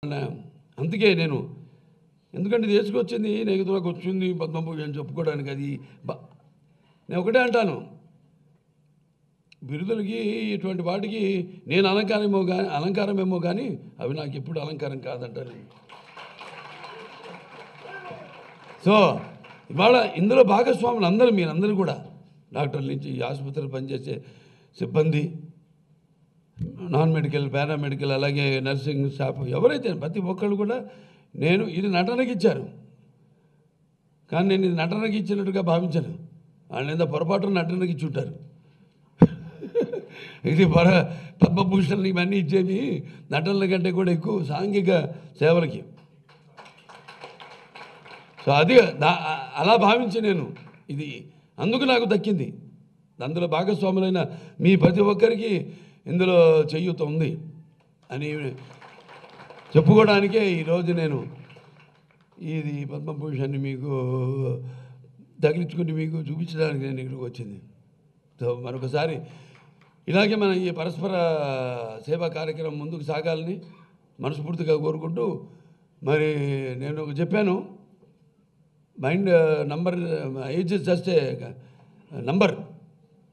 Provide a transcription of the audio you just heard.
అందుకే నేను ఎందుకంటే తీసుకొచ్చింది నాకు వచ్చింది పద్మభూషణ్ చెప్పుకోవడానికి అది నేను ఒకటే అంటాను బిరుదులకి ఇటువంటి వాటికి నేను అలంకారమేమో కానీ అవి నాకు ఎప్పుడు అలంకారం కాదంటాను. సో ఇవాళ ఇందులో భాగస్వాములు అందరూ మీరందరూ కూడా డాక్టర్ల నుంచి ఆసుపత్రిలో పనిచేసే సిబ్బంది, నాన్ మెడికల్, పారామెడికల్, అలాగే నర్సింగ్ స్టాఫ్ ఎవరైతే ప్రతి ఒక్కళ్ళు కూడా నేను ఇది నటనకి ఇచ్చారు కానీ నేను ఇది నటనకి ఇచ్చినట్టుగా భావించాను. వాళ్ళు ఏదో పొరపాటున నటనకి ఇచ్చుంటారు. ఇది పద్మభూషణ్ ఇవన్నీ ఇచ్చేవి నటనల కంటే కూడా ఎక్కువ సాంఘిక సేవలకి. సో అది అలా భావించి నేను ఇది అందుకు నాకు దక్కింది. అందులో భాగస్వాములైన మీ ప్రతి ఒక్కరికి ఇందులో చేయూత ఉంది అని చెప్పుకోవడానికే ఈరోజు నేను ఇది పద్మభూషణ్ని మీకు తగిలించుకుని మీకు చూపించడానికి నేను ఇక్కడికి వచ్చింది. సో మరొకసారి ఇలాగే మన ఈ పరస్పర సేవా కార్యక్రమం ముందుకు సాగాలని మనస్ఫూర్తిగా కోరుకుంటూ మరి నేను చెప్పాను mind number age is just a number.